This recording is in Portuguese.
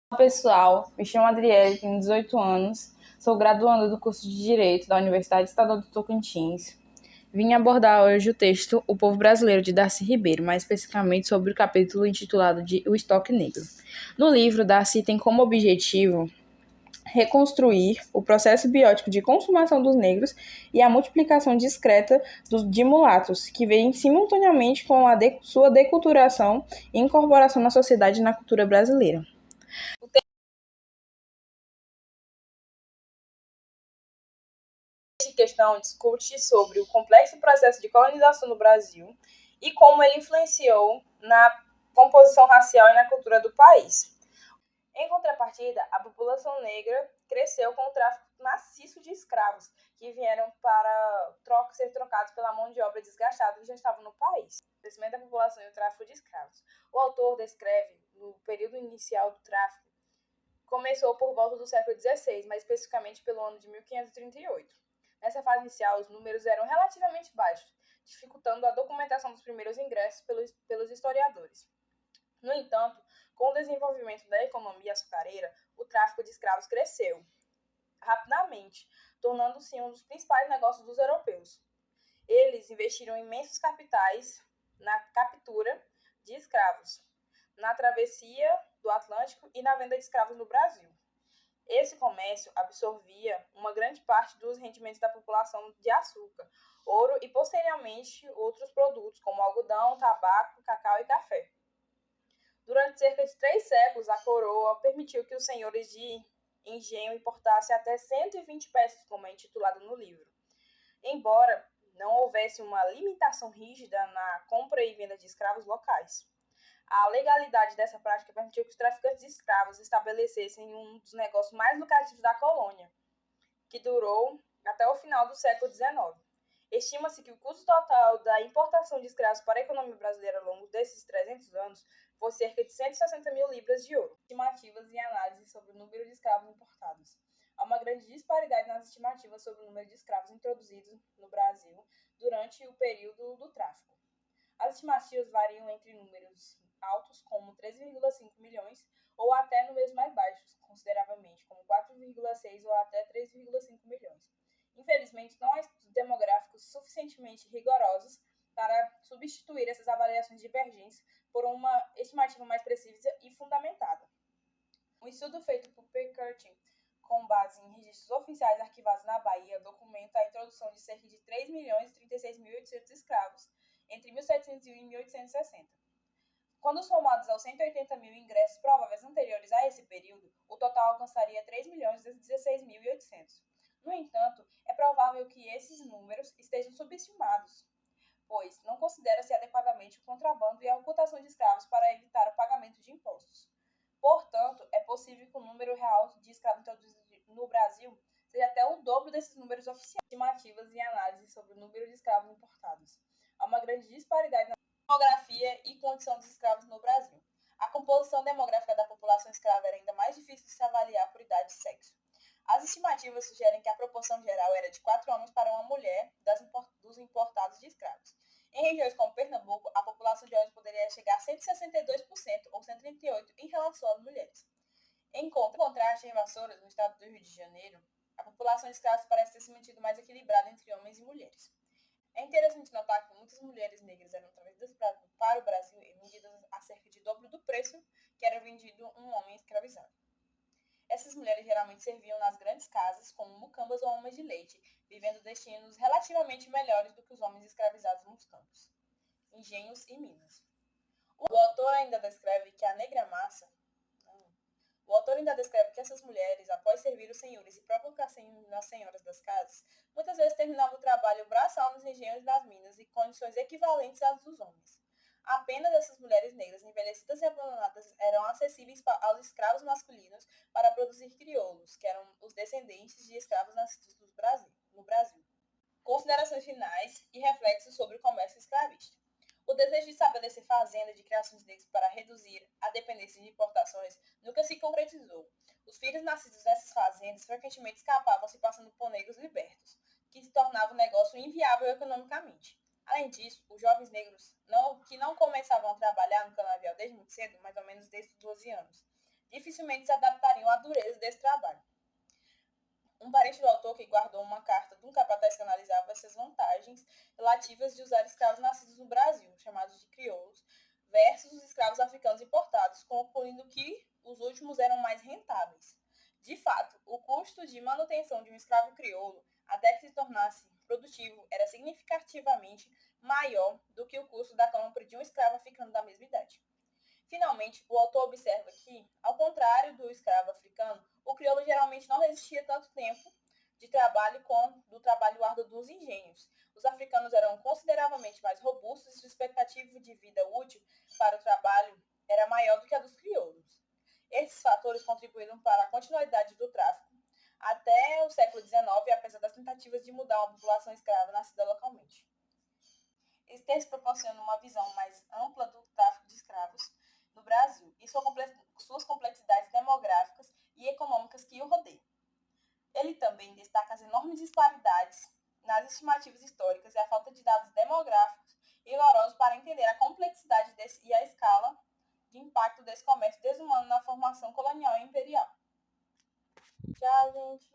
Olá, pessoal, me chamo Adriele, tenho 18 anos, sou graduanda do curso de Direito da Universidade Estadual do Tocantins. Vim abordar hoje o texto O Povo Brasileiro, de Darcy Ribeiro, mais especificamente sobre o capítulo intitulado de O Estoque Negro. No livro, Darcy tem como objetivo reconstruir o processo biótico de consumação dos negros e a multiplicação discreta de mulatos, que vem simultaneamente com sua deculturação e incorporação na sociedade e na cultura brasileira. Esta questão discute sobre o complexo processo de colonização no Brasil e como ele influenciou na composição racial e na cultura do país. Em contrapartida, a população negra cresceu com o tráfico maciço de escravos, que vieram para ser trocados pela mão de obra desgastada que já estava no país. O crescimento da população e o tráfico de escravos. O autor descreve, no período inicial do tráfico, começou por volta do século XVI, mais especificamente pelo ano de 1538. Nessa fase inicial, os números eram relativamente baixos, dificultando a documentação dos primeiros ingressos pelos historiadores. No entanto, com o desenvolvimento da economia açucareira, o tráfico de escravos cresceu rapidamente, tornando-se um dos principais negócios dos europeus. Eles investiram imensos capitais na captura de escravos, na travessia do Atlântico e na venda de escravos no Brasil. Esse comércio absorvia uma grande parte dos rendimentos da população de açúcar, ouro e, posteriormente, outros produtos como algodão, tabaco, cacau e café. Durante cerca de 3 séculos, a coroa permitiu que os senhores de engenho importassem até 120 peças, como é intitulado no livro. Embora não houvesse uma limitação rígida na compra e venda de escravos locais. A legalidade dessa prática permitiu que os traficantes de escravos estabelecessem um dos negócios mais lucrativos da colônia, que durou até o final do século XIX. Estima-se que o custo total da importação de escravos para a economia brasileira ao longo desses 300 anos foi cerca de 160 mil libras de ouro. Estimativas e análises sobre o número de escravos importados. Há uma grande disparidade nas estimativas sobre o número de escravos introduzidos no Brasil durante o período do tráfico. As estimativas variam entre números altos, como 13,5 milhões, ou até números mais baixos, consideravelmente, como 4,6 ou até 3,5 milhões. Infelizmente, não há estudos demográficos suficientemente rigorosos para substituir essas avaliações divergentes por uma estimativa mais precisa e fundamentada. Um estudo feito por P. Curtin, com base em registros oficiais arquivados na Bahia, documenta a introdução de cerca de 3.036.800 escravos entre 1701 e 1860. Quando somados aos 180 mil ingressos prováveis anteriores a esse período, o total alcançaria 3.016.800. No entanto, é provável que esses números estejam subestimados, pois não considera-se adequadamente o contrabando e a ocultação de escravos para evitar o pagamento de impostos. Portanto, é possível que o número real de escravos introduzidos no Brasil seja até o dobro desses números oficiais. Estimativas e análises sobre o número de escravos importados. Há uma grande disparidade na demografia e condição dos escravos no Brasil. A composição demográfica da população escrava era ainda mais difícil de se avaliar por idade e sexo. As estimativas sugerem que a proporção geral era de 4 homens para uma mulher dos importados de escravos. Em regiões como Pernambuco, a população de homens poderia chegar a 162% ou 138% em relação às mulheres. Em contraste, em Vassouras, no estado do Rio de Janeiro, a população de escravos parece ter se mantido mais equilibrada entre homens e mulheres. É interessante notar que muitas mulheres negras eram trazidas para o Brasil e vendidas a cerca de dobro do preço que era vendido um homem escravizado. Essas mulheres geralmente serviam nas grandes casas como mucambas ou homens de leite, vivendo destinos relativamente melhores do que os homens escravizados nos campos, engenhos e minas. O autor ainda descreve que essas mulheres, após servir os senhores e provocassem nas senhoras das casas, muitas vezes terminavam o trabalho braçal nos engenhos das minas e condições equivalentes às dos homens. Apenas essas mulheres negras envelhecidas e abandonadas eram acessíveis aos escravos masculinos para produzir crioulos, que eram os descendentes de escravos nascidos no Brasil. Considerações finais e reflexos sobre o comércio escravista. O desejo de estabelecer fazendas de criações negras para reduzir a dependência de importações nunca se concretizou. Os filhos nascidos nessas fazendas frequentemente escapavam se passando por negros libertos, que se tornava o negócio inviável economicamente. Além disso, os jovens negros que não começavam a trabalhar no canavial desde muito cedo, mais ou menos desde os 12 anos, dificilmente se adaptariam à dureza desse trabalho. Um parente do autor que guardou uma carta de um capataz que analisava essas vantagens relativas de usar escravos nascidos no Brasil, chamados de crioulos, versus os escravos africanos importados, concluindo que os últimos eram mais rentáveis. De fato, o custo de manutenção de um escravo crioulo, até que se tornasse produtivo, era significativamente maior do que o custo da compra de um escravo africano da mesma idade. Finalmente, o autor observa que, ao contrário do escravo africano, o crioulo geralmente não resistia tanto tempo de trabalho quanto do trabalho árduo dos engenhos. Os africanos eram consideravelmente mais robustos e sua expectativa de vida útil para o trabalho era maior do que a dos crioulos. Esses fatores contribuíram para a continuidade do tráfico até o século XIX, apesar das tentativas de mudar uma população escrava nascida localmente. Esse texto proporciona uma visão mais ampla do tráfico de escravos no Brasil e suas complexidades demográficas e econômicas que o rodeiam. Ele também destaca as enormes disparidades nas estimativas históricas e a falta de dados demográficos rigorosos para entender a complexidade e a escala de impacto desse comércio desumano na formação colonial e imperial. Tchau, gente!